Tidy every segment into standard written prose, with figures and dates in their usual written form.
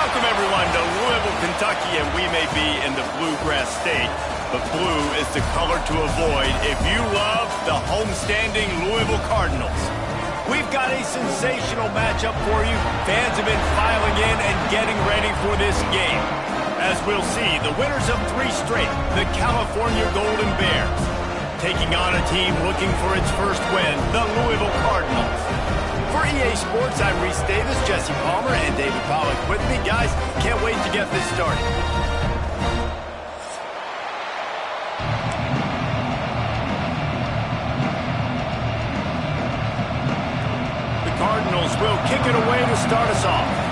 Welcome, everyone, to Louisville, Kentucky, and we may be in the Bluegrass State, but blue is the color to avoid if you love the homestanding Louisville Cardinals. We've got a sensational matchup for you. Fans have been filing in and getting ready for this game. As we'll see, the winners of 3 straight, the California Golden Bears, taking on a team looking for its first win, the Louisville Cardinals. For EA Sports, I'm Reese Davis, Jesse Palmer, and David Pollack with me. Guys, can't wait to get this started. The Cardinals will kick it away to start us off.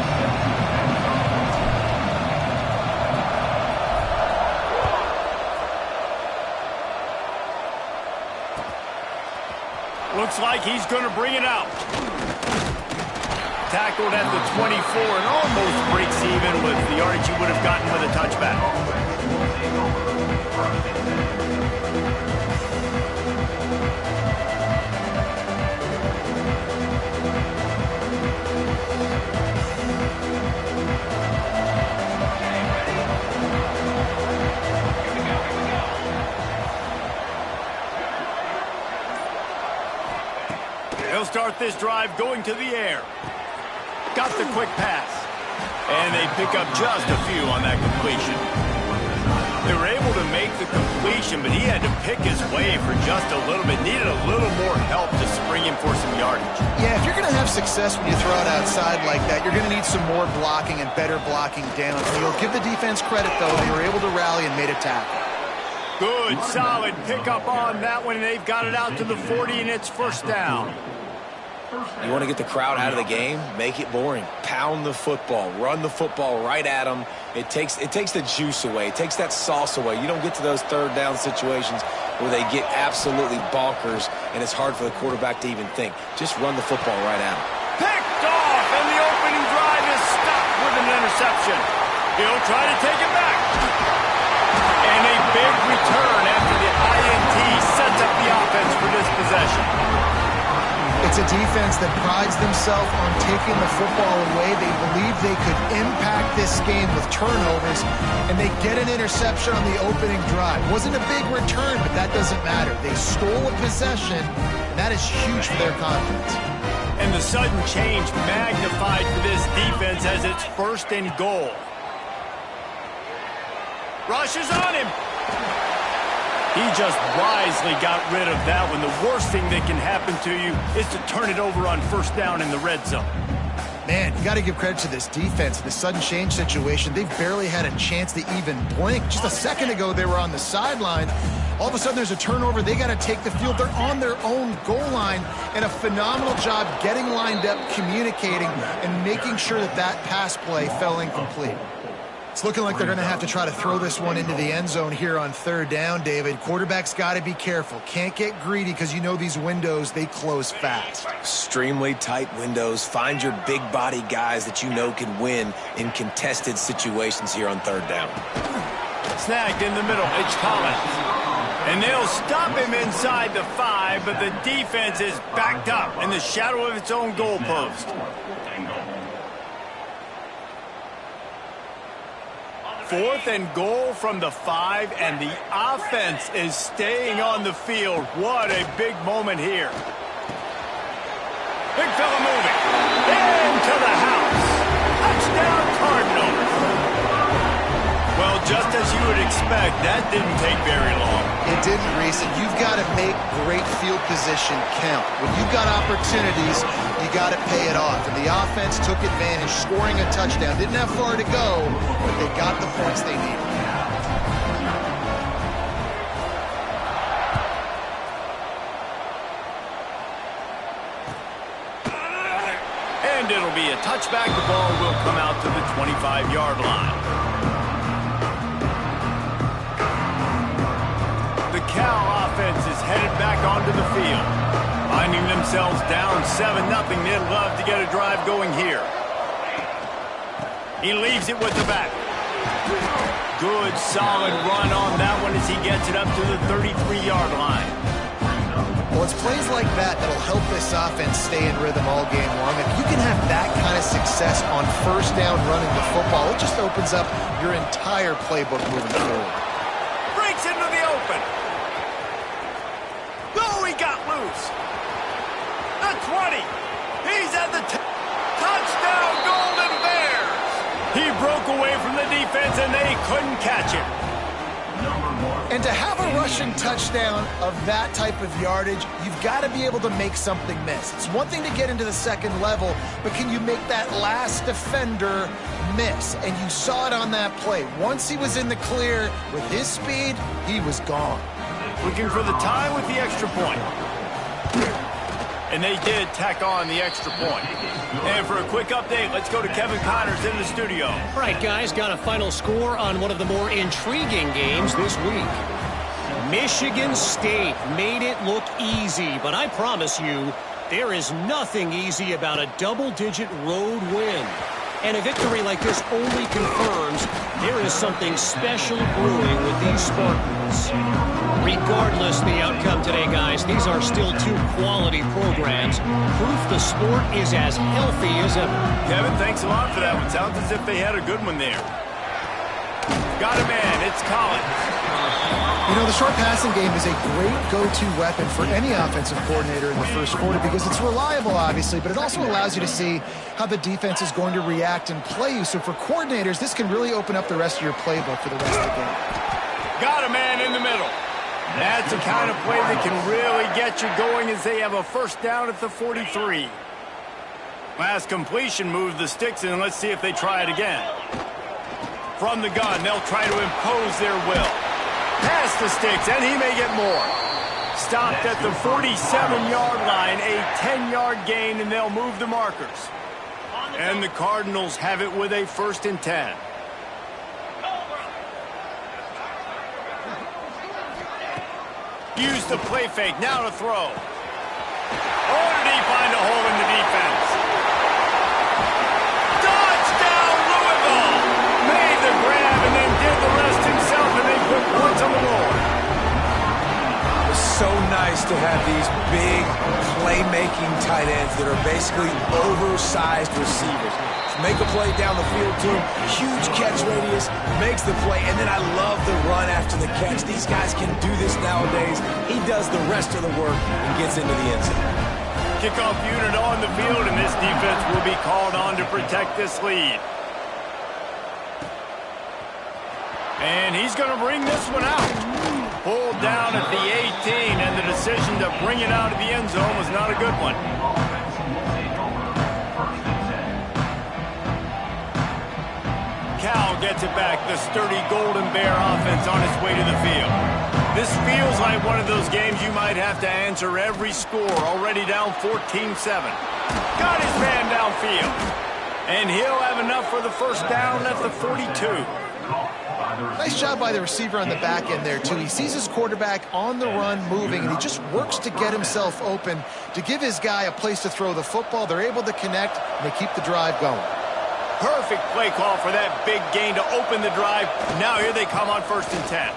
Looks like he's going to bring it out. Tackled at the 24 and almost breaks even with the yardage he would have gotten with a touchback. They'll start this drive going to the air. Got the quick pass. And they pick up just a few on that completion. They were able to make the completion, but he had to pick his way for just a little bit. Needed a little more help to spring him for some yardage. Yeah, if you're going to have success when you throw it outside like that, you're going to need some more blocking and better blocking downfield. Give the defense credit, though. They were able to rally and made a tackle. Good, solid pickup on that one. They've got it out to the 40, and it's first down. You want to get the crowd out of the game? Make it boring. Pound the football. Run the football right at them. It takes the juice away. It takes that sauce away. You don't get to those third down situations where they get absolutely bonkers, and it's hard for the quarterback to even think. Just run the football right at them. Picked off, and the opening drive is stopped with an interception. He'll try to take it back. And a big return after the INT sets up the offense for this possession. It's a defense that prides themselves on taking the football away. They believe they could impact this game with turnovers, and they get an interception on the opening drive. Wasn't a big return, but that doesn't matter. They stole a possession, and that is huge for their confidence. And the sudden change magnified for this defense as it's first and goal. Rushes on him. He just wisely got rid of that one. The worst thing that can happen to you is to turn it over on first down in the red zone. Man, you got to give credit to this defense. The sudden change situation, they've barely had a chance to even blink. Just a second ago, they were on the sideline. All of a sudden, there's a turnover. They got to take the field. They're on their own goal line, and a phenomenal job getting lined up, communicating, and making sure that that pass play fell incomplete. It's looking like they're going to have to try to throw this one into the end zone here on third down, David. Quarterback's got to be careful. Can't get greedy because you know these windows, they close fast. Extremely tight windows. Find your big body guys that you know can win in contested situations here on third down. Snagged in the middle. It's Collins. And they'll stop him inside the 5, but the defense is backed up in the shadow of its own goalpost. Fourth and goal from the 5, and the offense is staying on the field. What a big moment here. Big fella moving. Into the house. Touchdown, Cardinals. Well, just as you would expect, that didn't take very long. It didn't, Reese, and you've got to make great field position count. When you've got opportunities, you got to pay it off. And the offense took advantage, scoring a touchdown. Didn't have far to go, but they got the points they needed. And it'll be a touchback. The ball will come out to the 25-yard line. The Cal offense is headed back onto the field. Finding themselves down 7-0. They'd love to get a drive going here. He leaves it with the back. Good, solid run on that one as he gets it up to the 33-yard line. Well, it's plays like that that'll help this offense stay in rhythm all game long. If you can have that kind of success on first down running the football, it just opens up your entire playbook moving forward. Breaks into the open. Oh, he got loose. The 20. He's at the touchdown, Golden Bears. He broke away from the defense, and they couldn't catch him. And to have a rushing touchdown of that type of yardage, you've got to be able to make something miss. It's one thing to get into the second level, but can you make that last defender miss? And you saw it on that play. Once he was in the clear with his speed, he was gone. Looking for the tie with the extra point. And they did tack on the extra point. And for a quick update, let's go to Kevin Connors in the studio. All right, guys, got a final score on one of the more intriguing games this week. Michigan State made it look easy, but I promise you, there is nothing easy about a double-digit road win. And a victory like this only confirms there is something special brewing with these Spartans. Regardless the outcome today, guys, these are still two quality programs. Proof the sport is as healthy as ever. Kevin, thanks a lot for that one. Sounds as if they had a good one there. Got a man. It's Collins. You know, the short passing game is a great go-to weapon for any offensive coordinator in the first quarter because it's reliable, obviously, but it also allows you to see how the defense is going to react and play you. So for coordinators, this can really open up the rest of your playbook for the rest of the game. Got a man in the middle. That's the kind of play that can really get you going as they have a first down at the 43. Last completion moved the sticks in, and let's see if they try it again. From the gun, they'll try to impose their will. Past the sticks, and he may get more. Stopped at the 47-yard line, a 10-yard gain, and they'll move the markers. And the Cardinals have it with a 1st and 10. Use the play fake, now to throw. Oh, did he find a hole in the defense? Touchdown, Louisville! Made the grab and then did the rest himself, and they put points on the board. It's so nice to have these big playmaking tight ends that are basically oversized receivers. Make a play down the field to him, huge catch radius, makes the play, and then I love the run after the catch. These guys can do this nowadays. He does the rest of the work and gets into the end zone. Kickoff unit on the field, and this defense will be called on to protect this lead. And he's going to bring this one out. Pulled down at the 18, and the decision to bring it out of the end zone was not a good one. Cal gets it back, the sturdy Golden Bear offense on its way to the field. This feels like one of those games you might have to answer every score, already down 14-7. Got his man downfield. And he'll have enough for the first down at the 42. Nice job by the receiver on the back end there, too. He sees his quarterback on the run moving, and he just works to get himself open to give his guy a place to throw the football. They're able to connect, and they keep the drive going. Perfect play call for that big gain to open the drive. Now here they come on 1st and 10.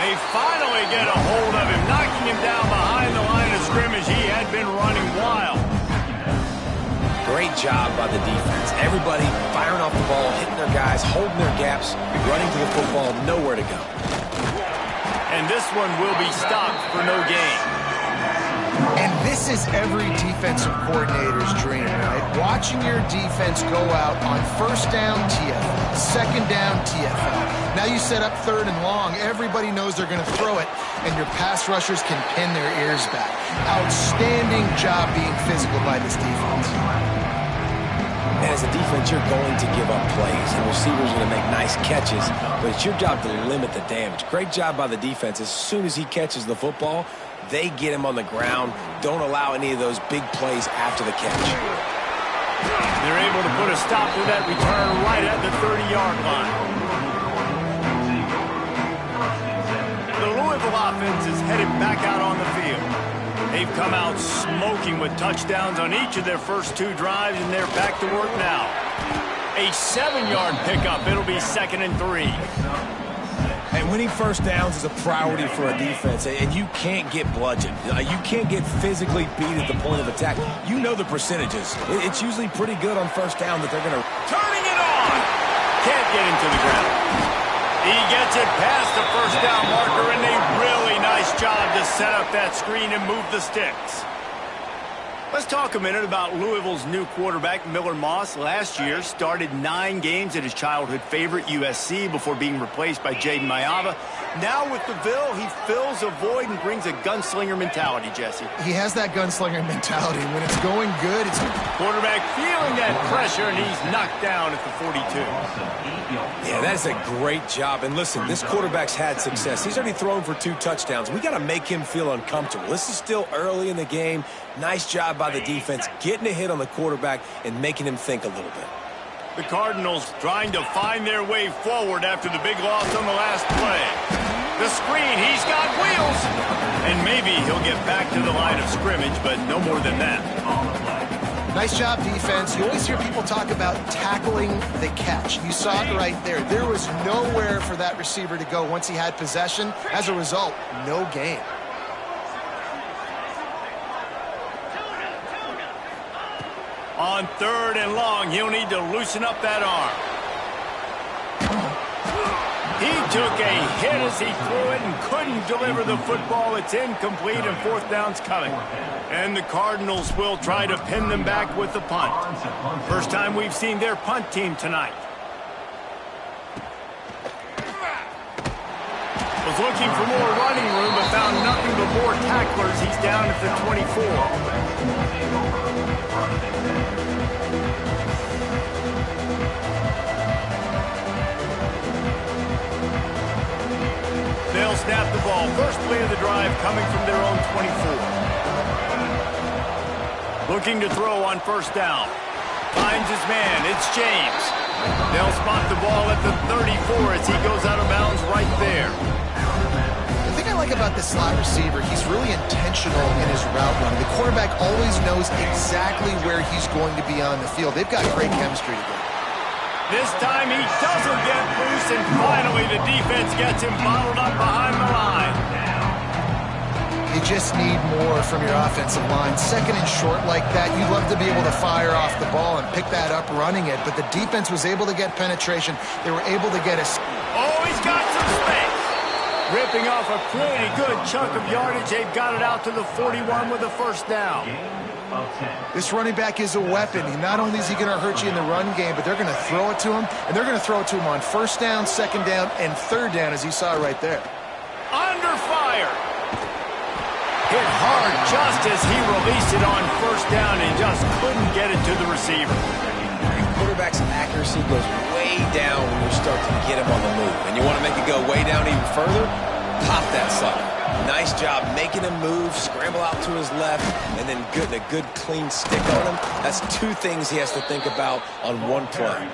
They finally get a hold of him, knocking him down behind the line of scrimmage. He had been running wild. Great job by the defense. Everybody firing off the ball, hitting their guys, holding their gaps, running to the football, nowhere to go. And this one will be stopped for no gain. And this is every defensive coordinator's dream, right? Watching your defense go out on 1st down, TFL, 2nd down, TFL. Now you set up 3rd and long. Everybody knows they're going to throw it, and your pass rushers can pin their ears back. Outstanding job being physical by this defense. And as a defense, you're going to give up plays, and receivers are going to make nice catches, but it's your job to limit the damage. Great job by the defense. As soon as he catches the football, they get him on the ground. Don't allow any of those big plays after the catch. They're able to put a stop to that return right at the 30-yard line. The Louisville offense is headed back out on the field. They've come out smoking with touchdowns on each of their first 2 drives, and they're back to work now. A 7-yard pickup. It'll be 2nd and 3. And Winning first downs is a priority for a defense, and you can't get bludgeoned. You can't get physically beat at the point of attack. You know the percentages. It's usually pretty good on first down that they're going to... Turning it on! Can't get into the ground. He gets it past the first down marker, and a really nice job to set up that screen and move the sticks. Let's talk a minute about Louisville's new quarterback, Miller Moss. Last year, started 9 games at his childhood favorite, USC, before being replaced by Jaden Mayava. Now with DeVille, he fills a void and brings a gunslinger mentality, Jesse. He has that gunslinger mentality. When it's going good, it's... Quarterback feeling that pressure, and he's knocked down at the 42. Yeah, that is a great job. And listen, this quarterback's had success. He's already thrown for 2 touchdowns. We got to make him feel uncomfortable. This is still early in the game. Nice job by the defense, getting a hit on the quarterback and making him think a little bit. The Cardinals trying to find their way forward after the big loss on the last play. The screen, he's got wheels. And maybe he'll get back to the line of scrimmage, but no more than that. Nice job, defense. You always hear people talk about tackling the catch. You saw it right there. There was nowhere for that receiver to go once he had possession. As a result, no gain. On 3rd and long, he'll need to loosen up that arm. He took a hit as he threw it and couldn't deliver the football. It's incomplete and 4th down's coming. And the Cardinals will try to pin them back with the punt. First time we've seen their punt team tonight. Was looking for more running room, but found nothing but more tacklers. He's down at the 24. They'll snap the ball. First play of the drive coming from their own 24. Looking to throw on 1st down. Finds his man. It's James. They'll spot the ball at the 34 as he goes out of bounds right there. The thing I like about this slot receiver, he's really intentional in his route run. The quarterback always knows exactly where he's going to be on the field. They've got great chemistry together. This time he doesn't get loose, and finally the defense gets him bottled up behind the line. You just need more from your offensive line. 2nd and short like that, you'd love to be able to fire off the ball and pick that up running it, but the defense was able to get penetration. They were able to get a... Oh, he's got some space. Ripping off a pretty good chunk of yardage. They've got it out to the 41 with a 1st down. This running back is a weapon. Not only is he going to hurt you in the run game, but they're going to throw it to him, and they're going to throw it to him on 1st down, 2nd down, and 3rd down, as you saw right there. Under fire. Hit hard just as he released it on 1st down and just couldn't get it to the receiver. Quarterback's accuracy goes way down when you start to get him on the move. And you want to make it go way down even further? Pop that sucker. Nice job making him move, scramble out to his left, and then getting a good clean stick on him. That's 2 things he has to think about on 1 play.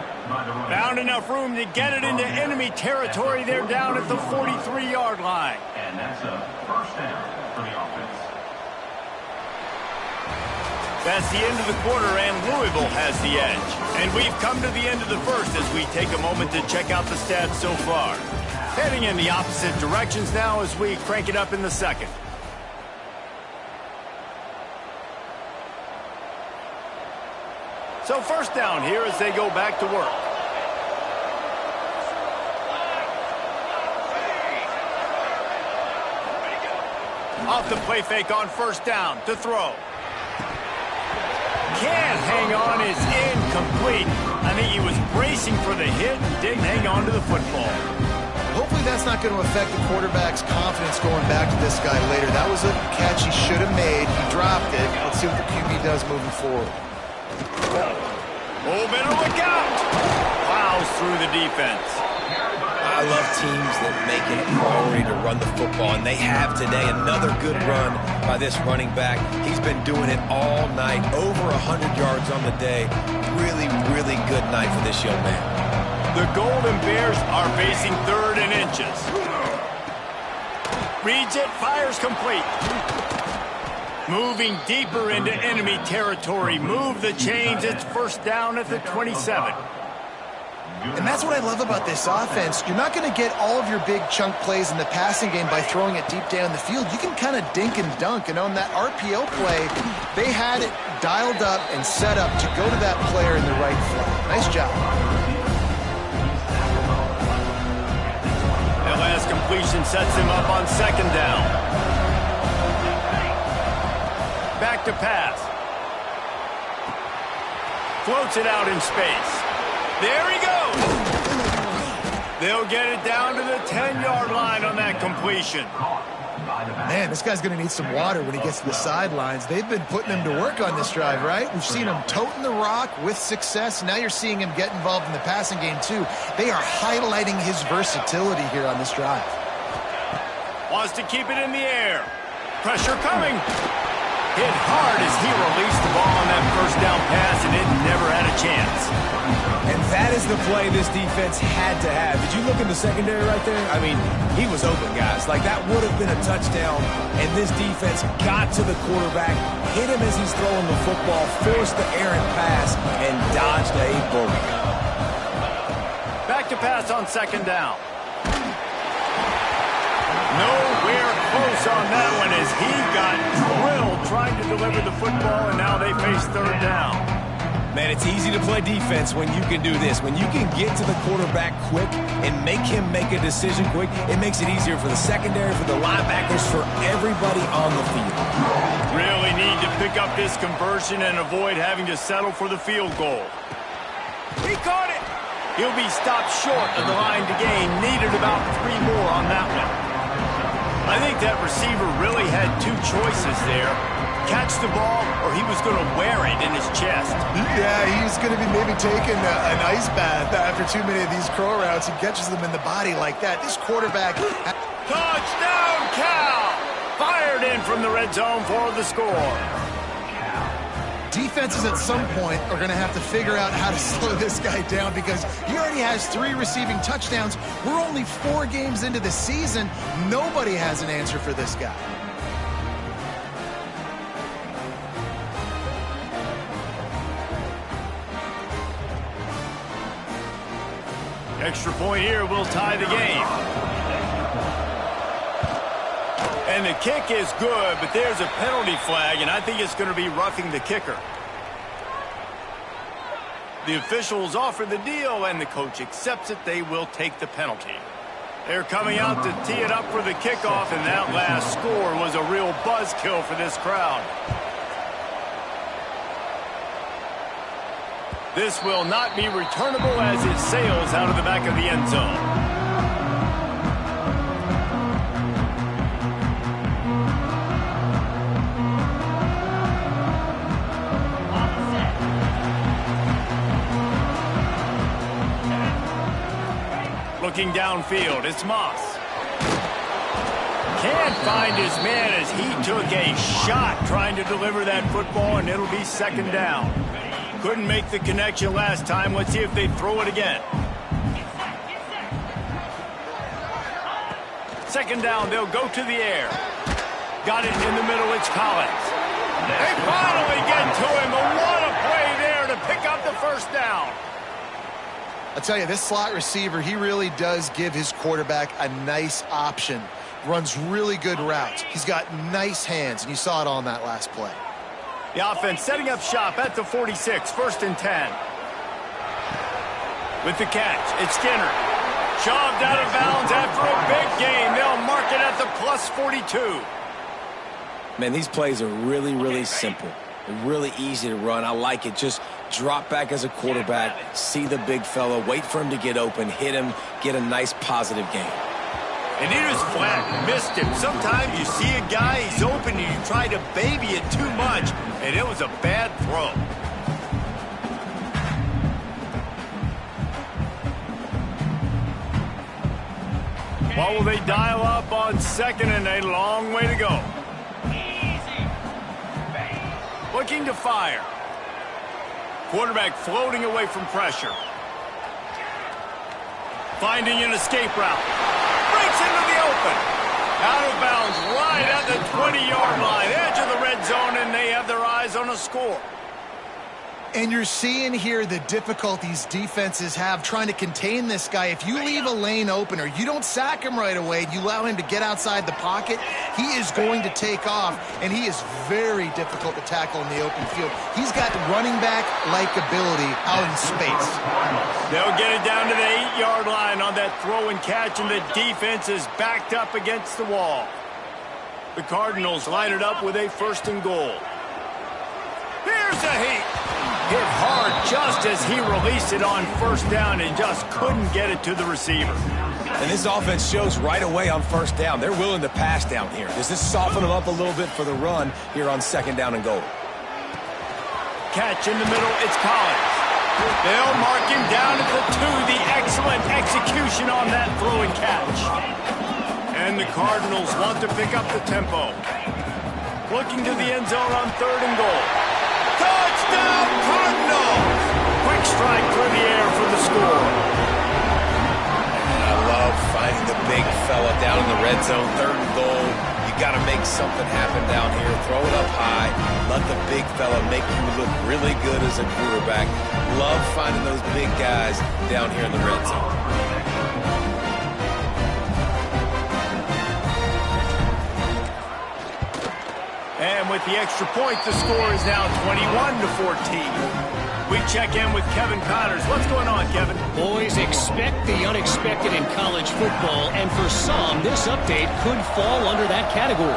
Found enough room to get it into enemy territory. They're down at the 43-yard line. And that's a 1st down for the offense. That's the end of the quarter, and Louisville has the edge. And we've come to the end of the 1st as we take a moment to check out the stats so far. Heading in the opposite directions now as we crank it up in the 2nd. So 1st down here as they go back to work. Off the play fake on 1st down to throw. Can't hang on, is incomplete. I think he was bracing for the hit and didn't hang on to the football. Hopefully that's not going to affect the quarterback's confidence going back to this guy later. That was a catch he should have made. He dropped it. Let's see what the QB does moving forward. Oh, better look out. Plows through the defense. I love teams that make it a priority to run the football, and they have today. Another good run by this running back. He's been doing it all night, over 100 yards on the day. Really, really good night for this young man. The Golden Bears are facing 3rd and inches. Reads it, fires complete. Moving deeper into enemy territory. Move the chains. It's 1st down at the 27. And that's what I love about this offense. You're not going to get all of your big chunk plays in the passing game by throwing it deep down the field. You can kind of dink and dunk. And on that RPO play, they had it dialed up and set up to go to that player in the right flat. Nice job. That last completion sets him up on second down. Back to pass. Floats it out in space. There he goes. They'll get it down to the 10-yard line on that completion. Man, this guy's going to need some water when he gets to the sidelines. They've been putting him to work on this drive, right? We've seen him toting the rock with success. Now you're seeing him get involved in the passing game, too. They are highlighting his versatility here on this drive. Wants to keep it in the air. Pressure coming. Hit hard as he released the ball on that first down pass, and it never had a chance. And that is the play this defense had to have. Did you look in the secondary right there? I mean, he was open, guys. Like, that would have been a touchdown, and this defense got to the quarterback, hit him as he's throwing the football, forced the errant pass, and dodged a bullet. Back to pass on second down. Nowhere close on that one as he got drilled trying to deliver the football, and now they face third down. Man, it's easy to play defense when you can do this. When you can get to the quarterback quick and make him make a decision quick, it makes it easier for the secondary, for the linebackers, for everybody on the field. Really need to pick up this conversion and avoid having to settle for the field goal. He caught it. He'll be stopped short of the line to gain. Needed about 3 more on that one. I think that receiver really had 2 choices there. Catch the ball, or he was going to wear it in his chest. Yeah, he's going to be maybe taking an ice bath after too many of these crow routes. He catches them in the body like that. This quarterback... Touchdown, Cal! Fired in from the red zone for the score. Defenses at some point are going to have to figure out how to slow this guy down because he already has 3 receiving touchdowns. We're only 4 games into the season. Nobody has an answer for this guy. Extra point here will tie the game. And the kick is good, but there's a penalty flag, and I think it's going to be roughing the kicker. The officials offer the deal, and the coach accepts it. They will take the penalty. They're coming out to tee it up for the kickoff, and that last score was a real buzzkill for this crowd. This will not be returnable as it sails out of the back of the end zone. Looking downfield, it's Moss. Can't find his man as he took a shot trying to deliver that football, and it'll be second down. Couldn't make the connection last time. Let's see if they throw it again. Second down, they'll go to the air. Got it in the middle, it's Collins. They finally get to him, but what a play there to pick up the first down. I'll tell you, this slot receiver, he really does give his quarterback a nice option. Runs really good routes. He's got nice hands, and you saw it all in that last play. The offense setting up shop at the 46, 1st and 10. With the catch, it's Skinner. Shoved out of bounds after a big gain. They'll mark it at the plus 42. Man, these plays are really, really simple. They're really easy to run. I like it. Just drop back as a quarterback, see the big fella, wait for him to get open, hit him, get a nice positive gain. And he just flat missed him. Sometimes you see a guy, he's open, and you try to baby it too much, and it was a bad throw. What will they dial up on second, and a long way to go? Looking to fire. Quarterback floating away from pressure. Finding an escape route. Breaks into the open. Out of bounds right at the 20-yard line. Edge of the red zone, and they have their eyes on a score. And you're seeing here the difficulties defenses have trying to contain this guy. If you leave a lane open or you don't sack him right away, you allow him to get outside the pocket, he is going to take off, and he is very difficult to tackle in the open field. He's got running back-like ability out in space. They'll get it down to the 8-yard line on that throw and catch, and the defense is backed up against the wall. The Cardinals line it up with a 1st and goal. Here's a heat. Hit hard just as he released it on 1st down and just couldn't get it to the receiver. And this offense shows right away on 1st down. They're willing to pass down here. Does this soften them up a little bit for the run here on 2nd down and goal? Catch in the middle, it's Collins. They'll mark him down at the 2. The excellent execution on that throw and catch. And the Cardinals want to pick up the tempo. Looking to the end zone on 3rd and goal. Touchdown, Cardinals! Quick strike through the air for the score. I love finding the big fella down in the red zone, 3rd and goal. You got to make something happen down here. Throw it up high. Let the big fella make you look really good as a quarterback. Love finding those big guys down here in the red zone. And with the extra point, the score is now 21-14. We check in with Kevin Connors. What's going on, Kevin? Boys, expect the unexpected in college football, and for some, this update could fall under that category.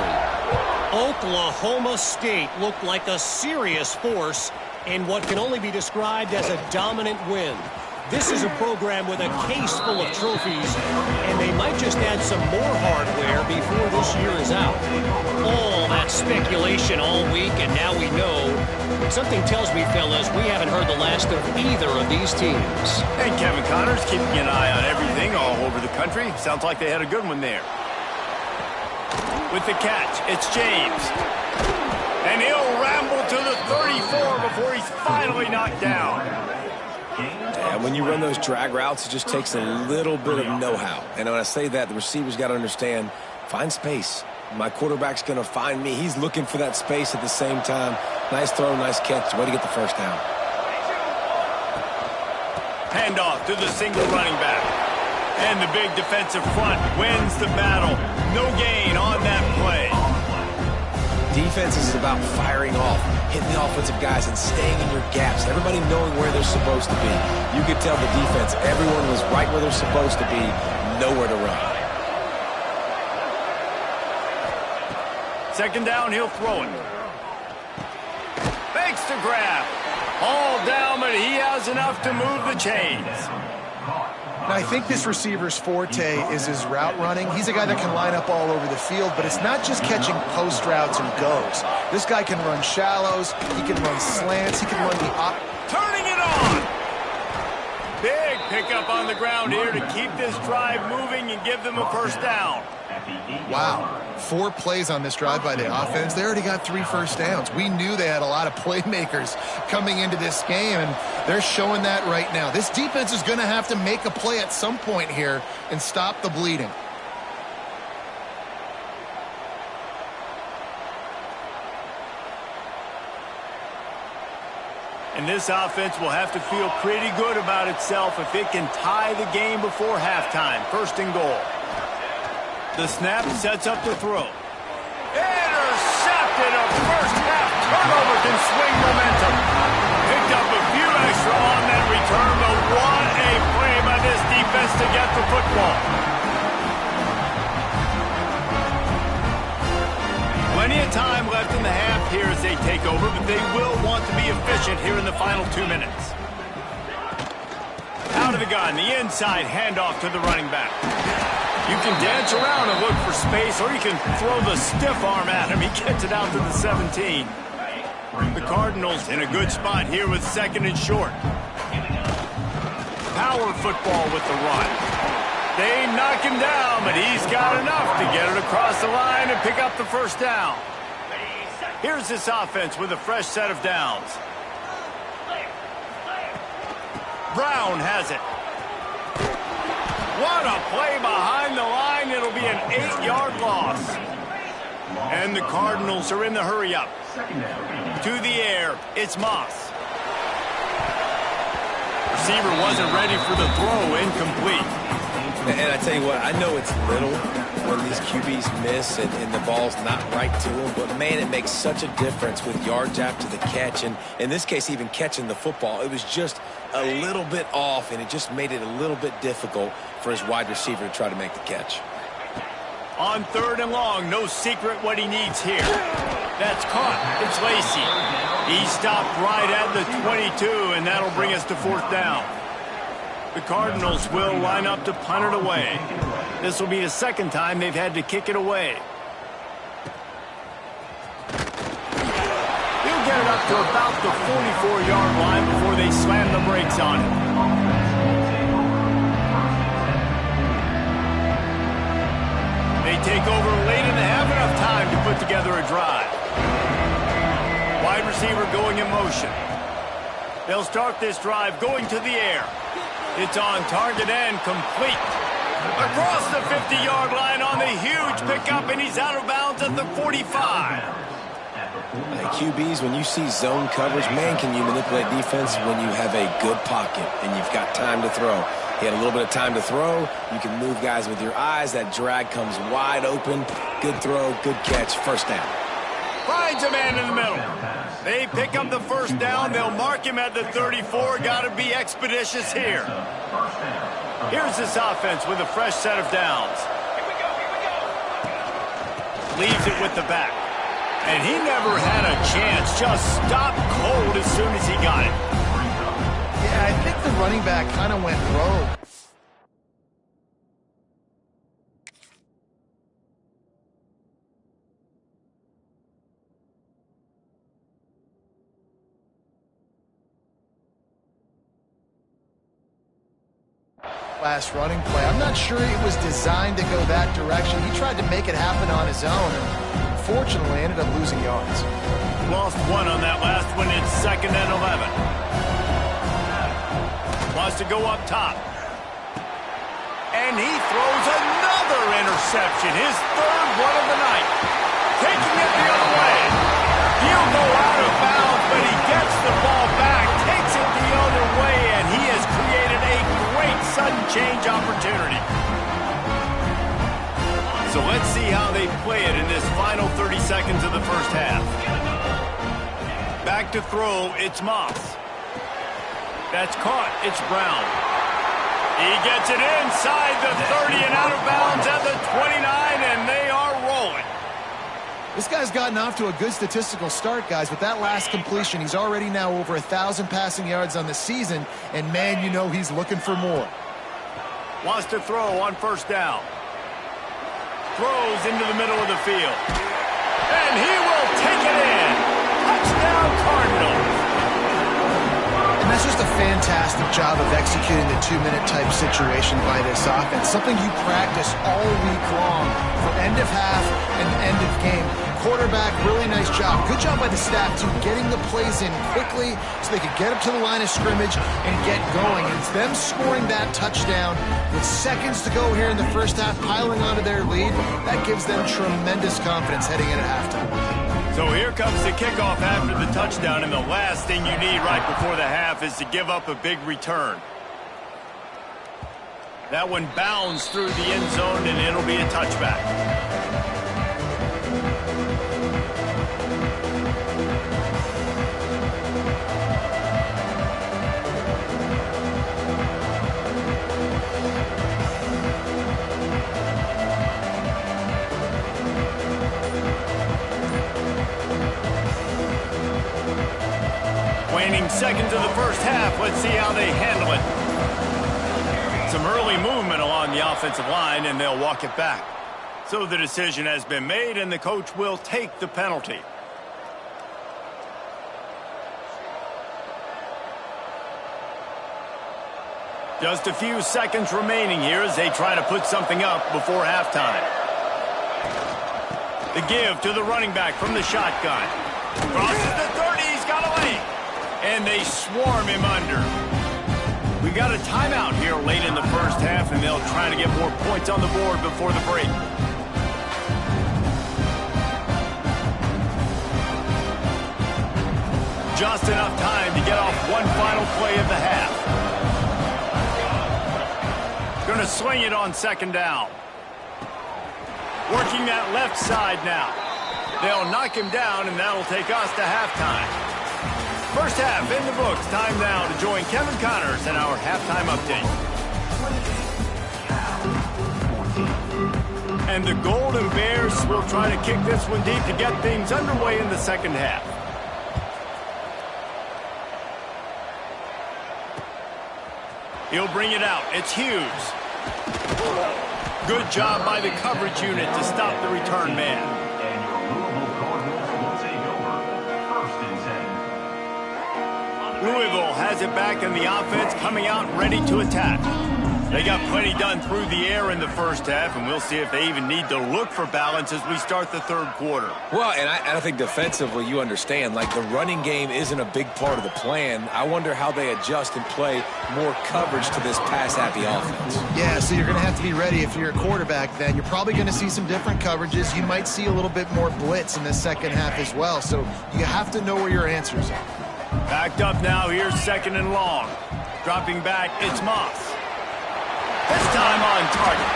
Oklahoma State looked like a serious force in what can only be described as a dominant win. This is a program with a case full of trophies, and they might just add some more hardware before this year is out. All that speculation all week, and now we know. Something tells me, fellas, we haven't heard the last of either of these teams. And Kevin Connors keeping an eye on everything all over the country. Sounds like they had a good one there. With the catch, it's James. And he'll ramble to the 34 before he's finally knocked down. And when you run those drag routes, it just takes a little bit of know-how. And when I say that, the receiver's got to understand, find space. My quarterback's going to find me. He's looking for that space at the same time. Nice throw, nice catch. Way to get the 1st down. Handoff to the single running back. And the big defensive front wins the battle. No gain on that play. Defense is about firing off, hitting the offensive guys and staying in your gaps. Everybody knowing where they're supposed to be. You could tell the defense, everyone was right where they're supposed to be, nowhere to run. 2nd down, he'll throw it. Fakes to grab. All down, but he has enough to move the chains. Now, I think this receiver's forte is his route running. He's a guy that can line up all over the field, but it's not just catching post routes and goes. This guy can run shallows, he can run slants, he can run the turning it on! Big pickup on the ground here to keep this drive moving and give them a 1st down. Wow, 4 plays on this drive by the offense. They already got 3 1st downs. We knew they had a lot of playmakers coming into this game, and they're showing that right now. This defense is going to have to make a play at some point here and stop the bleeding. And this offense will have to feel pretty good about itself if it can tie the game before halftime. 1st and goal. The snap sets up the throw. Intercepted. A 1st half turnover can swing momentum. Picked up a few extra on that return, but what a play by this defense to get the football. Plenty of time left in the half here as they take over, but they will want to be efficient here in the final 2 minutes. Out of the gun, the inside handoff to the running back. You can dance around and look for space, or you can throw the stiff arm at him. He gets it out to the 17. The Cardinals in a good spot here with 2nd and short. Power football with the run. They knock him down, but he's got enough to get it across the line and pick up the 1st down. Here's this offense with a fresh set of downs. Brown has it. What a play behind the line. It'll be an 8-yard loss. And the Cardinals are in the hurry-up. To the air, it's Moss. receiver wasn't ready for the throw. Incomplete. And I tell you what, I know it's little when these QBs miss and the ball's not right to them, but man, it makes such a difference with yards after the catch, and in this case, even catching the football. It was just a little bit off, and it just made it a little bit difficult for his wide receiver to try to make the catch. On 3rd and long, no secret what he needs here. That's caught. It's Lacy. He stopped right at the 22, and that'll bring us to 4th down. The Cardinals will line up to punt it away. This will be the 2nd time they've had to kick it away. He'll get it up to about the 44-yard line before they slam the brakes on him. They take over late and have enough time to put together a drive. Wide receiver going in motion. They'll start this drive going to the air. It's on target and complete. Across the 50-yard line on the huge pickup, and he's out of bounds at the 45. QBs, when you see zone coverage, man, can you manipulate defense when you have a good pocket and you've got time to throw. He had a little bit of time to throw. You can move guys with your eyes. That drag comes wide open. Good throw, good catch, 1st down. Finds a man in the middle. They pick up the 1st down. They'll mark him at the 34. Got to be expeditious here. Here's this offense with a fresh set of downs. Leaves it with the back. And he never had a chance. Just stopped cold as soon as he got it. Yeah, I think the running back kind of went rogue. Last running play. I'm not sure it was designed to go that direction. He tried to make it happen on his own, and fortunately ended up losing yards. Lost 1 on that last one. It's 2nd and 11. Wants to go up top. And he throws another interception. His 3rd one of the night. Taking it the other way. He'll go out of bounds, but he gets the ball back. Takes it the other way, and he has created a great sudden change opportunity. So let's see how they play it in this final 30 seconds of the 1st half. Back to throw, it's Moss. That's caught, it's Brown. He gets it inside the 30 and out of bounds at the 29, and they are rolling. This guy's gotten off to a good statistical start, guys. With that last completion, he's already now over 1,000 passing yards on the season, and man, you know he's looking for more. Wants to throw on 1st down. Throws into the middle of the field. And he will take it in. Touchdown, Cardinals. And that's just a fantastic job of executing the 2-minute type situation by this offense. Something you practice all week long for end of half and end of game. Quarterback, really nice job. Good job by the staff, too, getting the plays in quickly so they could get up to the line of scrimmage and get going. And it's them scoring that touchdown with seconds to go here in the 1st half, piling onto their lead. That gives them tremendous confidence heading in at halftime. So here comes the kickoff after the touchdown, and the last thing you need right before the half is to give up a big return. That one bounds through the end zone, and it'll be a touchback. Waning seconds of the 1st half. Let's see how they handle it. Some early movement along the offensive line, and they'll walk it back. So the decision has been made, and the coach will take the penalty. Just a few seconds remaining here as they try to put something up before halftime. The give to the running back from the shotgun. Crosses the 30, he's got away. And they swarm him under. We got a timeout here late in the 1st half, and they'll try to get more points on the board before the break. Just enough time to get off one final play of the half. Going to sling it on second down. Working that left side now. They'll knock him down, and that'll take us to halftime. First half in the books. Time now to join Kevin Connors in our halftime update. And the Golden Bears will try to kick this one deep to get things underway in the second half. He'll bring it out. It's Hughes. Good job by the coverage unit to stop the return man. And your Louisville Cardinals will take over. First and 10. Louisville has it back in the offense, coming out ready to attack. They got plenty done through the air in the first half, and we'll see if they even need to look for balance as we start the third quarter. Well, and I think defensively, you understand, like the running game isn't a big part of the plan. I wonder how they adjust and play more coverage to this pass-happy offense. Yeah, so you're going to have to be ready if you're a quarterback then. You're probably going to see some different coverages. You might see a little bit more blitz in the second half as well, so you have to know where your answers are. Backed up now, here's second and long. Dropping back, it's Moss. This time on target.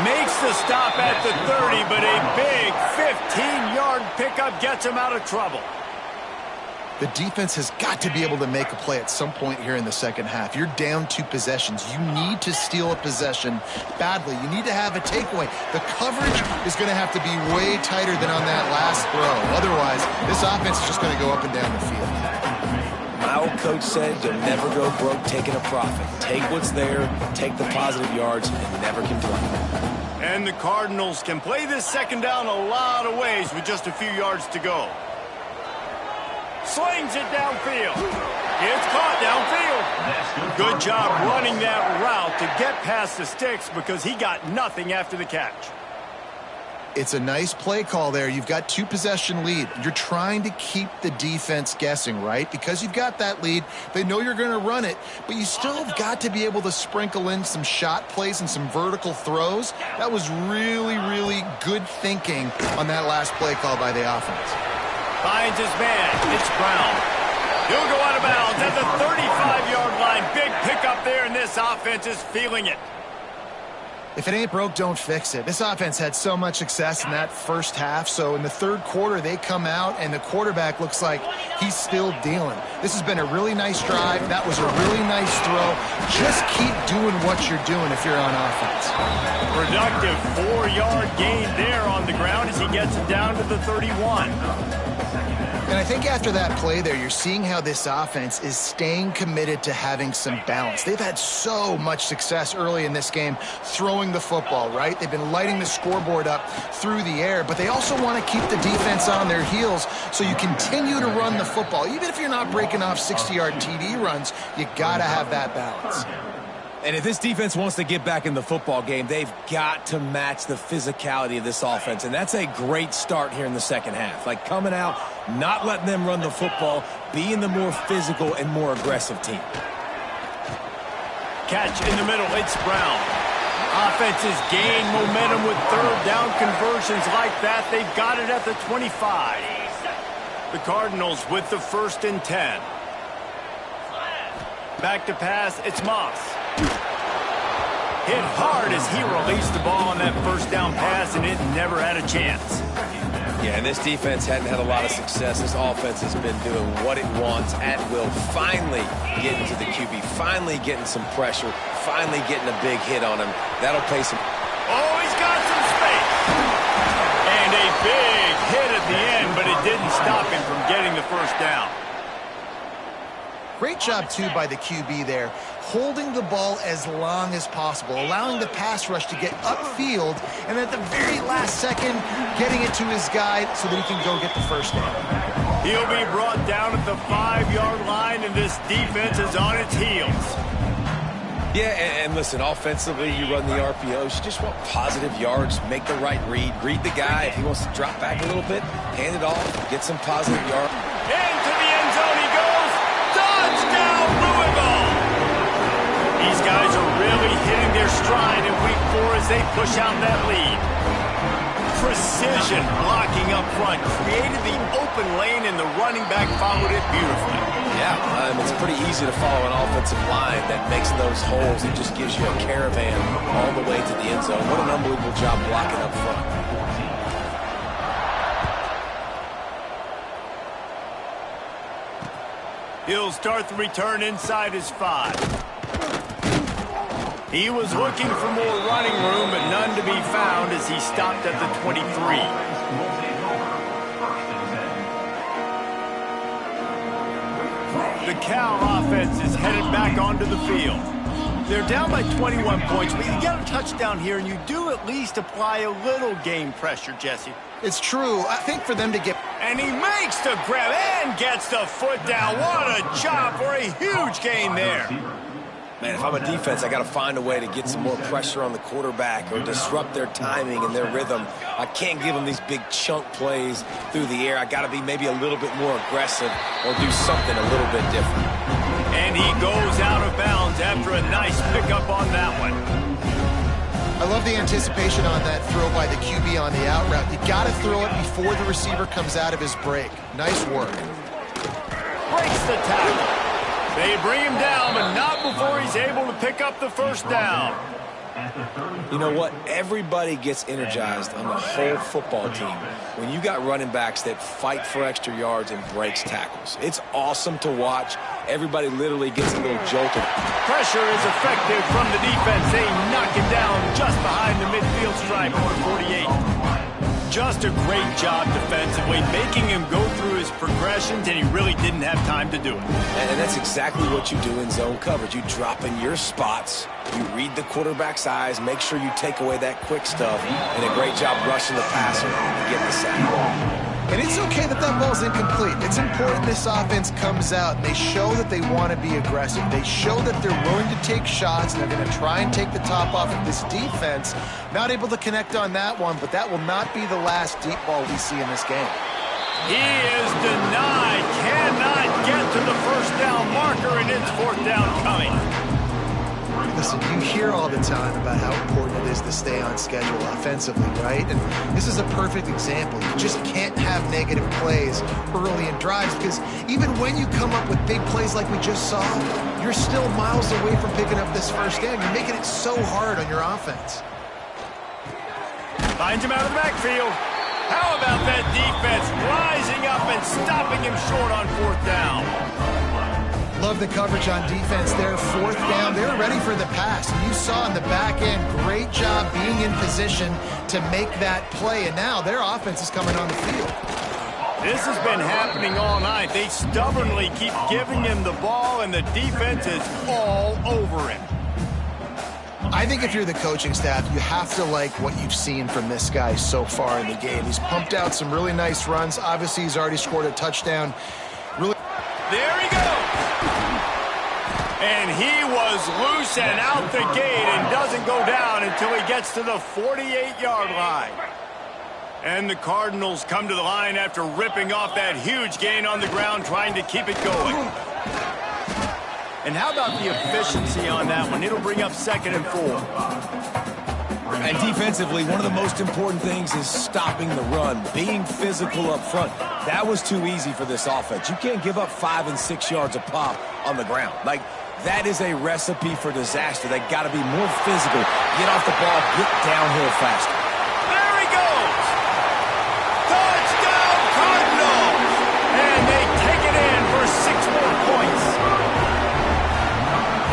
Makes the stop at the 30, but a big 15-yard pickup gets him out of trouble. The defense has got to be able to make a play at some point here in the second half. You're down 2 possessions. You need to steal a possession badly. You need to have a takeaway. The coverage is going to have to be way tighter than on that last throw. Otherwise, this offense is just going to go up and down the field. My old coach said you'll never go broke taking a profit. Take what's there, take the positive yards, and never complain. And the Cardinals can play this second down a lot of ways with just a few yards to go. Slings it downfield. It's caught downfield. Good job running that route to get past the sticks because he got nothing after the catch. It's a nice play call there. You've got 2 possession lead. You're trying to keep the defense guessing, right? Because you've got that lead. They know you're going to run it, but you still have got to be able to sprinkle in some shot plays and some vertical throws. That was really, really good thinking on that last play call by the offense. Finds his man. It's Brown. He'll go out of bounds at the 35-yard line. Big pickup there, and this offense is feeling it. If it ain't broke, don't fix it. This offense had so much success in that first half, so in the third quarter, they come out, and the quarterback looks like he's still dealing. This has been a really nice drive. That was a really nice throw. Just keep doing what you're doing if you're on offense. Productive 4-yard gain there on the ground as he gets it down to the 31. And I think after that play there, you're seeing how this offense is staying committed to having some balance. They've had so much success early in this game throwing the football, right? They've been lighting the scoreboard up through the air, but they also want to keep the defense on their heels so you continue to run the football. Even if you're not breaking off 60-yard TD runs, you got to have that balance. And if this defense wants to get back in the football game, they've got to match the physicality of this offense. And that's a great start here in the second half. Like coming out, not letting them run the football, being the more physical and more aggressive team. Catch in the middle, it's Brown. Offenses gain momentum with third down conversions like that. They've got it at the 25. The Cardinals with the 1st and 10. Back to pass, it's Moss. Hit hard as he released the ball on that first down pass, and it never had a chance. Yeah, and this defense hadn't had a lot of success. This offense has been doing what it wants at will. Finally getting to the QB, finally getting some pressure, finally getting a big hit on him. That'll pay some. Oh, he's got some space. And a big hit at the end, but it didn't stop him from getting the first down. Great job, too, by the QB there, holding the ball as long as possible, allowing the pass rush to get upfield, and at the very last second, getting it to his guy so that he can go get the first down. He'll be brought down at the 5-yard line, and this defense is on its heels. Yeah, and listen, offensively, you run the RPOs. You just want positive yards, make the right read the guy. If he wants to drop back a little bit, hand it off, get some positive yards. Into the end zone he goes. Touchdown, Louisville! These guys are really hitting their stride in week 4 as they push out that lead. Precision blocking up front created the open lane, and the running back followed it beautifully. Yeah, it's pretty easy to follow an offensive line that makes those holes and just gives you a caravan all the way to the end zone. What an unbelievable job blocking up front. He'll start the return inside his 5. He was looking for more running room, but none to be found as he stopped at the 23. The Cal offense is headed back onto the field. They're down by 21 points, but you get a touchdown here, and you do at least apply a little game pressure, Jesse. It's true. I think for them to get... And he makes the grab and gets the foot down. What a job for a huge gain there. Man, if I'm a defense, I got to find a way to get some more pressure on the quarterback or disrupt their timing and their rhythm. I can't give them these big chunk plays through the air. I got to be maybe a little bit more aggressive or do something a little bit different. And he goes out of bounds after a nice pickup on that one. I love the anticipation on that throw by the QB on the out route. You got to throw it before the receiver comes out of his break. Nice work. Breaks the tackle. They bring him down, but not before he's able to pick up the first down. You know what? Everybody gets energized on the whole football team when you got running backs that fight for extra yards and breaks tackles. It's awesome to watch. Everybody literally gets a little jolted. Pressure is effective from the defense. They knock him down just behind the midfield stripe at the 48. Just a great job defensively, making him go through his progressions, and he really didn't have time to do it. And that's exactly what you do in zone coverage. You drop in your spots, you read the quarterback's eyes, make sure you take away that quick stuff, and a great job rushing the passer and getting the sack. And it's okay that that ball's incomplete. It's important this offense comes out and they show that they want to be aggressive. They show that they're willing to take shots and they're going to try and take the top off of this defense. Not able to connect on that one, but that will not be the last deep ball we see in this game. He is denied. Cannot get to the first down marker, and it's fourth down coming. Listen, you hear all the time about how important it is to stay on schedule offensively, right? And this is a perfect example. You just can't have negative plays early in drives because even when you come up with big plays like we just saw, you're still miles away from picking up this first down. You're making it so hard on your offense. Finds him out of the backfield. How about that defense rising up and stopping him short on fourth down? Love the coverage on defense there. Fourth down, they're ready for the pass. And you saw in the back end, great job being in position to make that play. And now their offense is coming on the field. This has been happening all night. They stubbornly keep giving him the ball, and the defense is all over him. I think if you're the coaching staff, you have to like what you've seen from this guy so far in the game. He's pumped out some really nice runs. Obviously, he's already scored a touchdown. Really. There he goes. And he was loose and out the gate and doesn't go down until he gets to the 48-yard line. And the Cardinals come to the line after ripping off that huge gain on the ground, trying to keep it going. And how about the efficiency on that one? It'll bring up 2nd and 4. And defensively, one of the most important things is stopping the run, being physical up front. That was too easy for this offense. You can't give up 5 and 6 yards a pop on the ground. Like, that is a recipe for disaster. They got to be more physical, get off the ball, get downhill faster. There he goes! Touchdown Cardinals! And they take it in for 6 more points.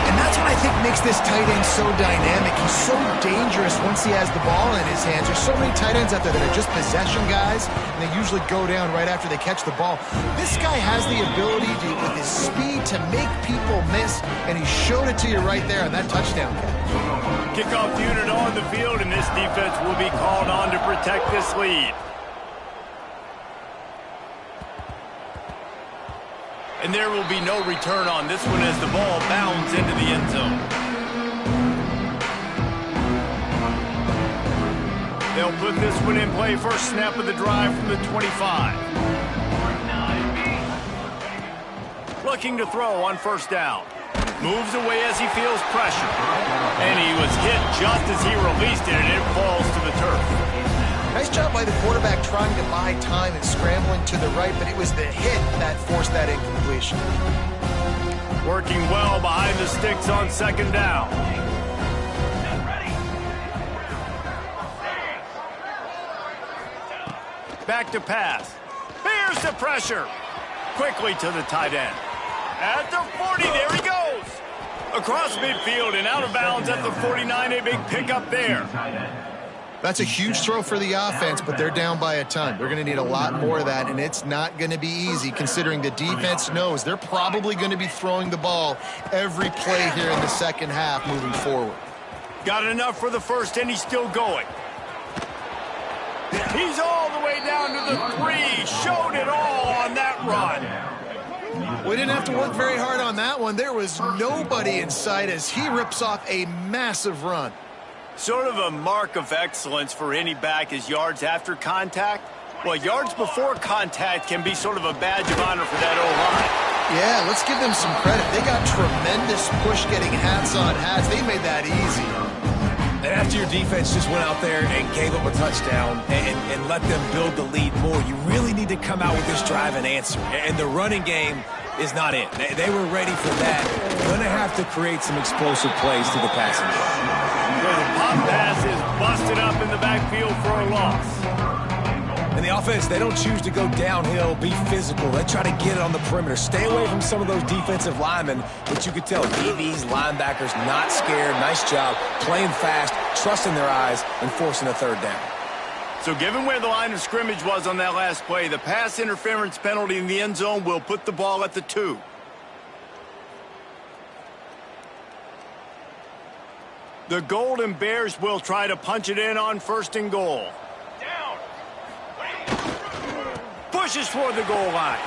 And that's what I think makes this tight end so dynamic. He's so dangerous once he has the ball in his hands. There's so many tight ends out there that are just possession guys, and they usually go down right after they catch the ball. This guy has the ability to, with his speed, to make people miss, and he showed it to you right there on that touchdown catch. Kickoff unit on the field, and this defense will be called on to protect this lead. And there will be no return on this one as the ball bounds into the end zone. They'll put this one in play. First snap of the drive from the 25. Looking to throw on first down. Moves away as he feels pressure. And he was hit just as he released it, and it falls to the turf. Nice job by the quarterback trying to buy time and scrambling to the right, but it was the hit that forced that incompletion. Working well behind the sticks on second down. Back to pass. Here's the pressure. Quickly to the tight end. At the 40, there he goes. Across midfield and out of bounds at the 49, a big pickup there. That's a huge throw for the offense, but they're down by a ton. They're going to need a lot more of that, and it's not going to be easy considering the defense knows they're probably going to be throwing the ball every play here in the second half moving forward. Got enough for the first, and he's still going. He's all the way down to the 3. Showed it all on that run. We didn't have to work very hard on that one. There was nobody in sight as he rips off a massive run. Sort of a mark of excellence for any back is yards after contact. Well, yards before contact can be sort of a badge of honor for that O-line. Yeah, let's give them some credit. They got tremendous push getting hats on hats. They made that easy. And after your defense just went out there and gave up a touchdown and let them build the lead more, you really need to come out with this drive and answer. And the running game is not it. They were ready for that. Going to have to create some explosive plays to the passing game. The pop pass is busted up in the backfield for a loss. And the offense, they don't choose to go downhill, be physical. They try to get it on the perimeter. Stay away from some of those defensive linemen, but you could tell DBs, linebackers, not scared. Nice job playing fast, trusting their eyes, and forcing a third down. So given where the line of scrimmage was on that last play, the pass interference penalty in the end zone will put the ball at the 2. The Golden Bears will try to punch it in on 1st and goal. Pushes toward the goal line.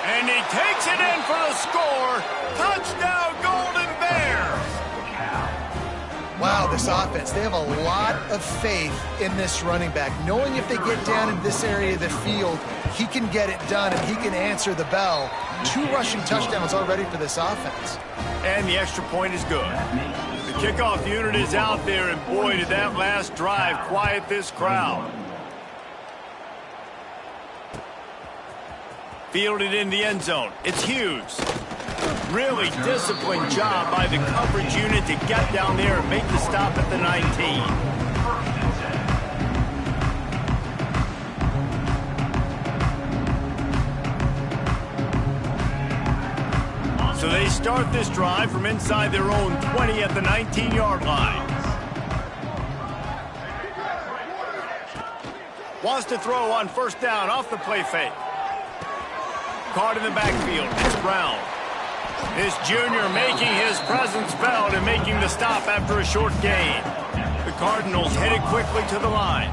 And he takes it in for the score. Touchdown, Golden Bears! Wow, this offense, they have a lot of faith in this running back. Knowing if they get down in this area of the field, he can get it done and he can answer the bell. 2 rushing touchdowns already for this offense. And the extra point is good. The kickoff unit is out there, and boy, did that last drive quiet this crowd. Fielded in the end zone. It's Hughes. Really disciplined job by the coverage unit to get down there and make the stop at the 19. So they start this drive from inside their own 20 at the 19-yard line. Wants to throw on 1st down off the play fake. Caught in the backfield. It's Brown. This junior making his presence felt and making the stop after a short gain. The Cardinals headed quickly to the line.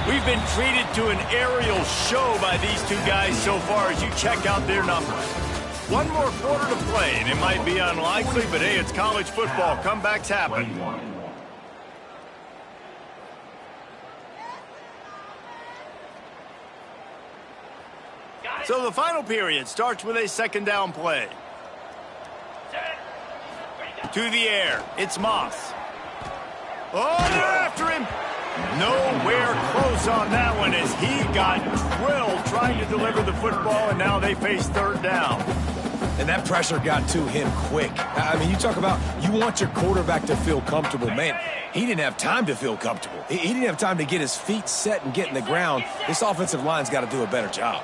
We've been treated to an aerial show by these 2 guys so far as you check out their numbers. 1 more quarter to play, and it might be unlikely, but hey, it's college football. Comebacks happen. So the final period starts with a 2nd down play. To the air, it's Moss. Oh, they're after him. Nowhere close on that one as he got drilled trying to deliver the football, and now they face 3rd down. And that pressure got to him quick. I mean, you talk about you want your quarterback to feel comfortable. Man, he didn't have time to feel comfortable. He didn't have time to get his feet set and get in the ground. This offensive line's got to do a better job.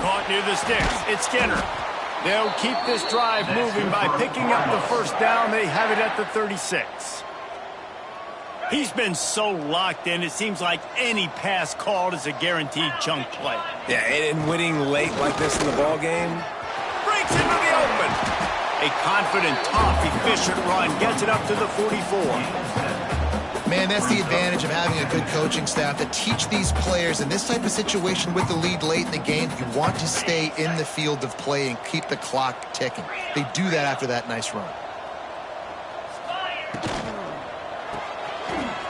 Caught near the sticks. It's Skinner. They'll keep this drive moving by picking up the 1st down. They have it at the 36. He's been so locked in, it seems like any pass called is a guaranteed chunk play. Yeah, and winning late like this in the ball game. Breaks into the open. A confident, tough, efficient run gets it up to the 44. Man, that's the advantage of having a good coaching staff to teach these players in this type of situation with the lead late in the game. You want to stay in the field of play and keep the clock ticking. They do that after that nice run.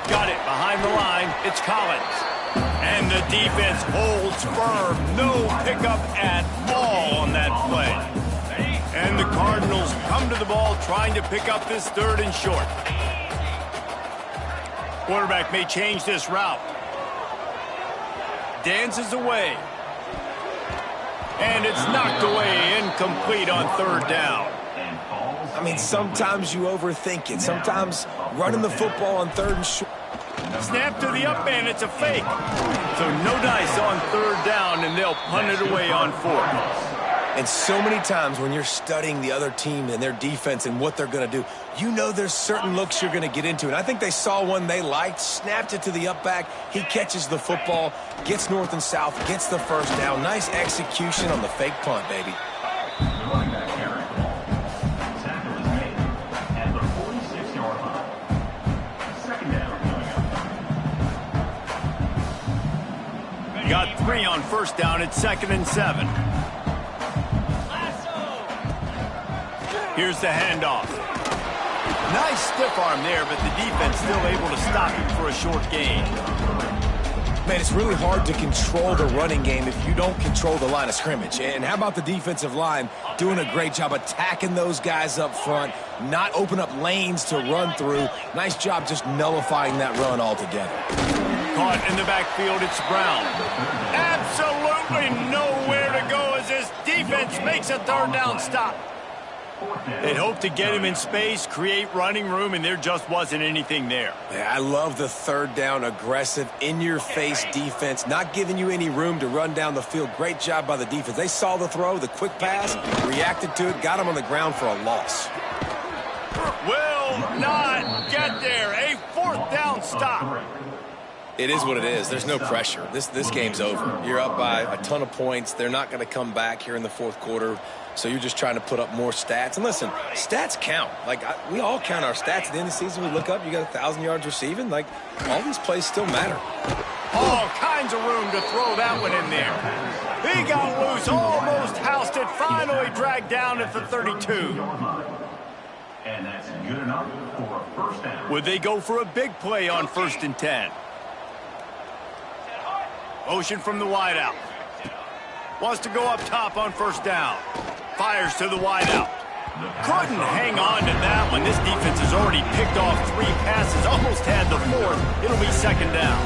Got it behind the line. It's Collins. And the defense holds firm. No pickup at all on that play. And And the Cardinals come to the ball trying to pick up this 3rd and short. Quarterback may change this route. Dances away. And it's knocked away, incomplete on 3rd down. I mean, sometimes you overthink it. Sometimes running the football on 3rd and short. Snap to the up man, it's a fake. So no dice on 3rd down, and they'll punt it away on 4th. And so many times when you're studying the other team and their defense and what they're going to do, you know there's certain looks you're going to get into. And I think they saw one they liked, snapped it to the up back. He catches the football, gets north and south, gets the 1st down. Nice execution on the fake punt, baby. Got 3 on 1st down. It's 2nd and 7. Here's the handoff. Nice stiff arm there, but the defense still able to stop him for a short gain. Man, it's really hard to control the running game if you don't control the line of scrimmage. And how about the defensive line doing a great job attacking those guys up front, not open up lanes to run through. Nice job just nullifying that run altogether. Caught in the backfield, it's Brown. Absolutely nowhere to go as this defense makes a 3rd down stop. They'd hope to get him in space, create running room, and there just wasn't anything there. Yeah, I love the 3rd down, aggressive, in-your-face defense, not giving you any room to run down the field. Great job by the defense. They saw the throw, the quick pass, reacted to it, got him on the ground for a loss. Will not get there. A 4th down stop. It is what it is. There's no pressure. This game's over. You're up by a ton of points. They're not going to come back here in the 4th quarter. So you're just trying to put up more stats. And listen, stats count. We all count our stats. At the end of the season, we look up, you got 1,000 yards receiving. All these plays still matter. All kinds of room to throw that one in there. He got loose, almost housed it, finally dragged down at the 32. And that's good enough for a 1st down. Would they go for a big play on 1st and 10? Motion from the wideout. Wants to go up top on 1st down. Fires to the wideout. Couldn't hang on to that one. This defense has already picked off 3 passes, almost had the 4th. It'll be 2nd down.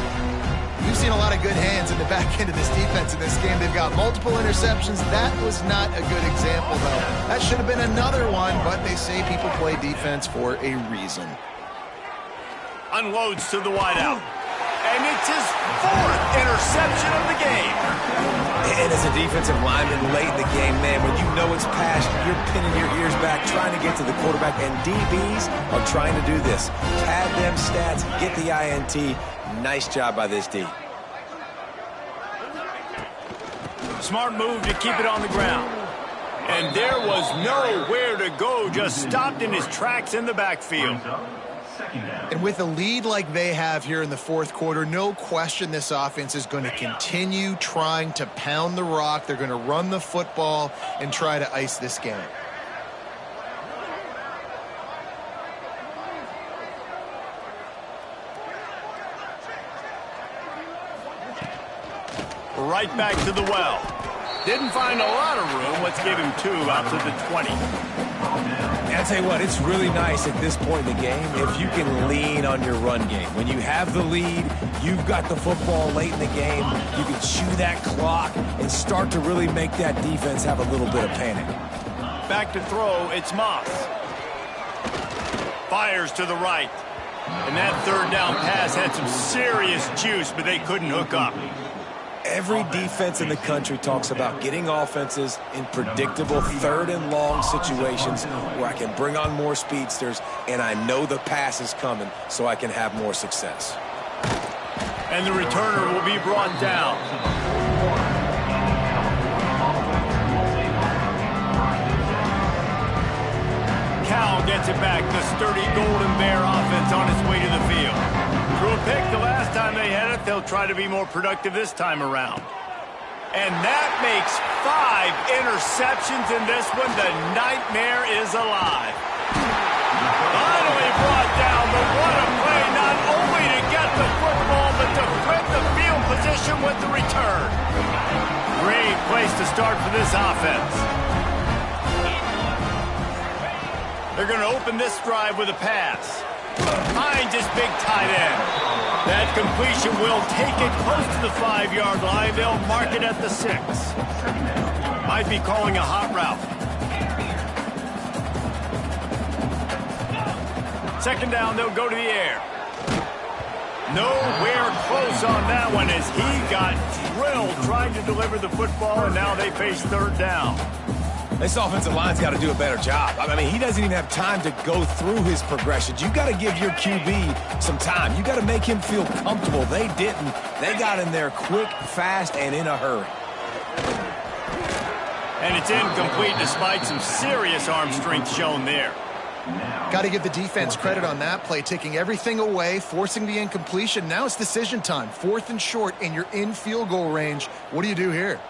We've seen a lot of good hands in the back end of this defense in this game. They've got multiple interceptions. That was not a good example, though. That should have been another one, but they say people play defense for a reason. Unloads to the wideout. And it's his 4th interception of the game. And as a defensive lineman late in the game, man, when you know it's past, you're pinning your ears back, trying to get to the quarterback. And DBs are trying to do this. Pad them stats, get the INT. Nice job by this D. Smart move to keep it on the ground. And there was nowhere to go, just stopped in his tracks in the backfield. And with a lead like they have here in the 4th quarter, no question this offense is going to continue trying to pound the rock. They're going to run the football and try to ice this game. Right back to the well. Didn't find a lot of room. Let's give him 2 out to the 20. And I'll tell you what, it's really nice at this point in the game if you can lean on your run game. When you have the lead, you've got the football late in the game, you can chew that clock and start to really make that defense have a little bit of panic. Back to throw, it's Moss. Fires to the right. And that 3rd down pass had some serious juice, but they couldn't hook up. Every defense in the country talks about getting offenses in predictable 3rd and long situations where I can bring on more speedsters and I know the pass is coming so I can have more success. And the returner will be brought down. Cal gets it back. The sturdy Golden Bear offense on its way to the field. Threw a pick the last time they had it. They'll try to be more productive this time around. And that makes 5 interceptions in this one. The nightmare is alive. Finally brought down, but what a play, not only to get the football, but to flip the field position with the return. Great place to start for this offense. They're going to open this drive with a pass. Finds his big tight end. That completion will take it close to the 5-yard line. They'll mark it at the 6. Might be calling a hot route. Second down, they'll go to the air. Nowhere close on that one as he got drilled trying to deliver the football, and now they face third down. This offensive line's got to do a better job. I mean, he doesn't even have time to go through his progressions. You got to give your QB some time. You got to make him feel comfortable. They didn't. They got in there quick, fast, and in a hurry. And it's incomplete despite some serious arm strength shown there. Got to give the defense credit on that play, taking everything away, forcing the incompletion. Now it's decision time. 4th and short, and you're in field goal range. What do you do here?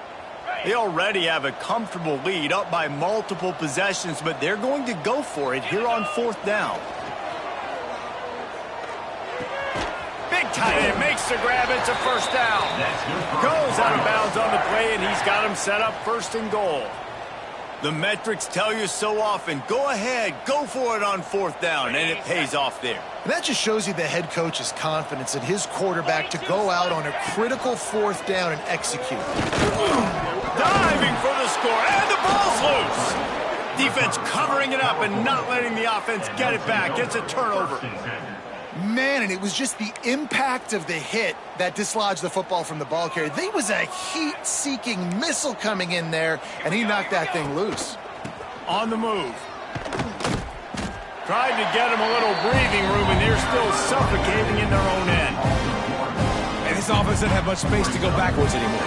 They already have a comfortable lead, up by multiple possessions, but they're going to go for it here on 4th down. Big tight end makes the grab. It's a first down. Goes out of bounds on the play, and he's got him set up 1st and goal. The metrics tell you so often, go ahead, go for it on 4th down, and it pays off there. And that just shows you the head coach's confidence in his quarterback to go out on a critical 4th down and execute. Diving for the score, and the ball's loose. Defense covering it up and not letting the offense get it back. It's a turnover. Man, and it was just the impact of the hit that dislodged the football from the ball carrier. There was a heat-seeking missile coming in there, and he knocked that thing loose. On the move. Tried to get him a little breathing room, and they're still suffocating in their own end. And this offense doesn't have much space to go backwards anymore.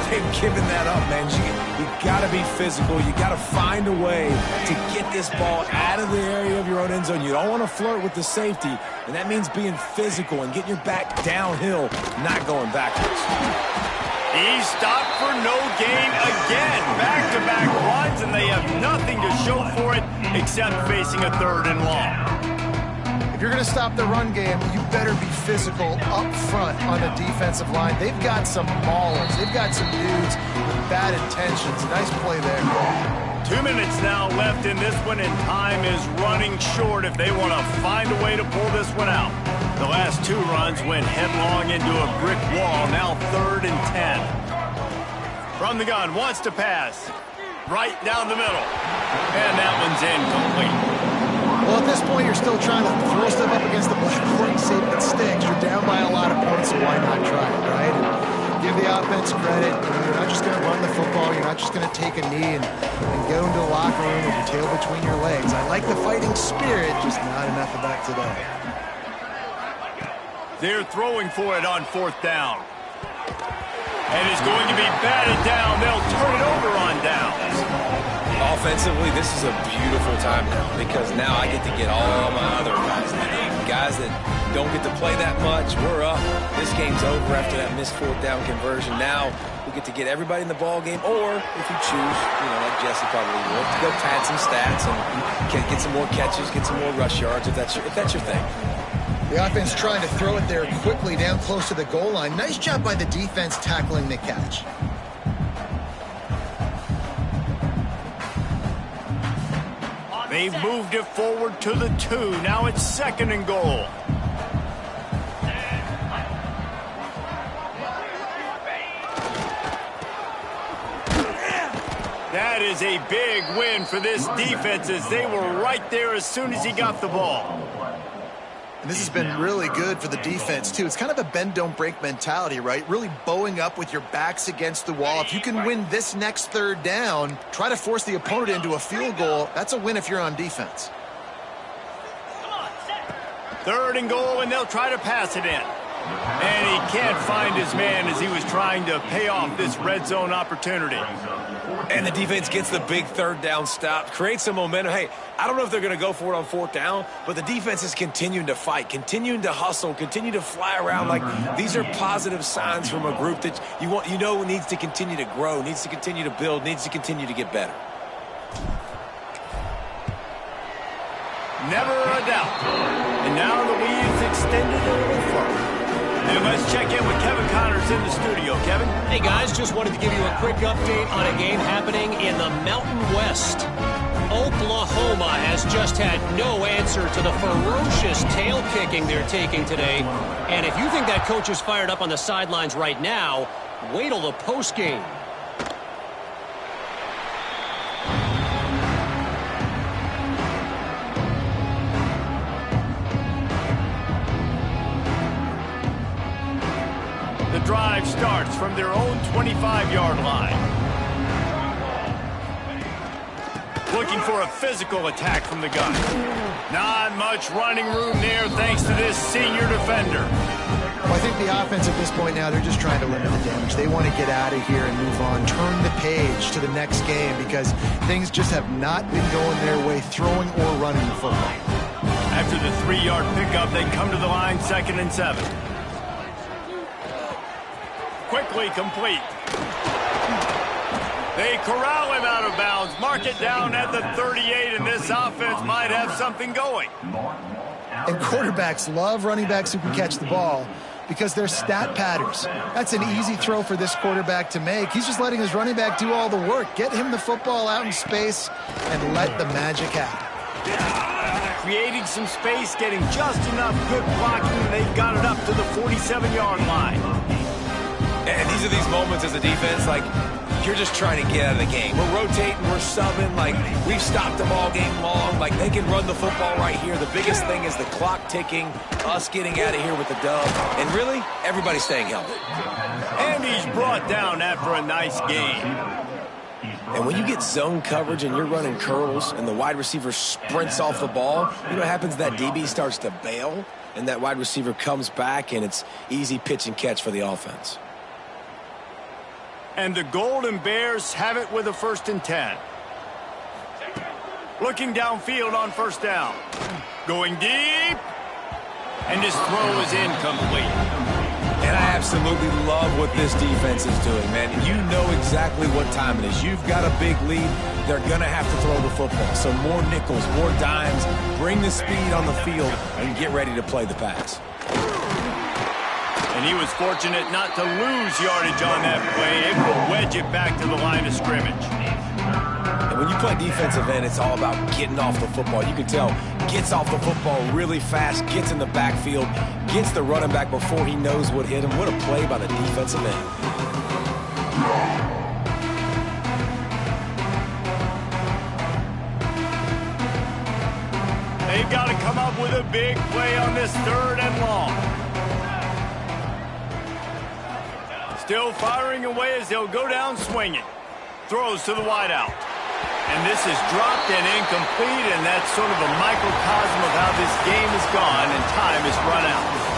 They've given that up, man. You got to be physical. You got to find a way to get this ball out of the area of your own end zone. You don't want to flirt with the safety, and that means being physical and getting your back downhill, not going backwards. He's stopped for no gain again. Back-to-back runs, and they have nothing to show for it except facing a 3rd and long. If you're going to stop the run game, you better be physical up front on the defensive line. They've got some maulers. They've got some dudes with bad intentions. Nice play there. 2 minutes now left in this one, and time is running short if they want to find a way to pull this one out. The last 2 runs went headlong into a brick wall. Now 3rd and 10. From the gun, wants to pass. Right down the middle. And that one's incomplete. Well, at this point, you're still trying to throw stuff up against the blackboard and see if it sticks. You're down by a lot of points, so why not try it, right? And give the offense credit. You're not just going to run the football. You're not just going to take a knee and go into the locker room with your tail between your legs. I like the fighting spirit, just not enough of that today. They're throwing for it on 4th down. And it's going to be batted down. They'll turn it over on downs. Offensively, this is a beautiful time now because now I get to get all my other guys in the game. Guys that don't get to play that much, we're up. This game's over after that missed 4th down conversion. Now we get to get everybody in the ball game, or if you choose, like Jesse probably will, to go pad some stats and get some more catches, get some more rush yards if that's your thing. The offense trying to throw it there quickly down close to the goal line. Nice job by the defense tackling the catch. They've moved it forward to the 2. Now it's 2nd and goal. That is a big win for this defense as they were right there as soon as he got the ball. And this has been really good for the defense, too. It's kind of a bend-don't-break mentality, right? Really bowing up with your backs against the wall. If you can win this next 3rd down, try to force the opponent into a field goal. That's a win if you're on defense. 3rd and goal, and they'll try to pass it in. And he can't find his man as he was trying to pay off this red zone opportunity. And the defense gets the big 3rd down stop, creates some momentum. Hey, I don't know if they're going to go for it on 4th down, but the defense is continuing to fight, continuing to hustle, continue to fly around. Like, these are positive signs from a group that needs to continue to grow, needs to continue to build, needs to continue to get better. Never a doubt. And now the lead is extended a little further. And let's check in with Kevin Connors in the studio. Kevin? Hey, guys, just wanted to give you a quick update on a game happening in the Mountain West. Oklahoma has just had no answer to the ferocious tail kicking they're taking today. And if you think that coach is fired up on the sidelines right now, wait till the postgame. The drive starts from their own 25-yard line. Looking for a physical attack from the gun. Not much running room there thanks to this senior defender. Well, I think the offense at this point now, they're just trying to limit the damage. They want to get out of here and move on, turn the page to the next game because things just have not been going their way, throwing or running the football. After the 3-yard pickup, they come to the line 2nd and 7. Quickly complete. They corral him out of bounds, mark it down at the 38, and this offense might have something going. And quarterbacks love running backs who can catch the ball because they're stat patterns. That's an easy throw for this quarterback to make. He's just letting his running back do all the work. Get him the football out in space and let the magic happen. Creating some space, getting just enough good blocking, and they've got it up to the 47-yard line. And these are these moments as a defense, like, you're just trying to get out of the game. We're rotating, we're subbing, like, we've stopped them all game long. Like, they can run the football right here. The biggest thing is the clock ticking, us getting out of here with the dub, and really, everybody staying healthy. And he's brought down after a nice game. And when you get zone coverage and you're running curls and the wide receiver sprints off the ball, you know what happens? That DB starts to bail, and that wide receiver comes back, and it's easy pitch and catch for the offense. And the Golden Bears have it with a 1st and 10. Looking downfield on 1st down. Going deep. And his throw is incomplete. And I absolutely love what this defense is doing, man. You know exactly what time it is. You've got a big lead. They're going to have to throw the football. So more nickels, more dimes. Bring the speed on the field and get ready to play the pass. And he was fortunate not to lose yardage on that play, able to wedge it back to the line of scrimmage. And when you play defensive end, it's all about getting off the football. You can tell, gets off the football really fast, gets in the backfield, gets the running back before he knows what hit him. What a play by the defensive end. They've got to come up with a big play on this 3rd and long. Still firing away as they'll go down swinging. Throws to the wideout. And this is dropped and incomplete, and that's sort of a microcosm of how this game has gone, and time has run out.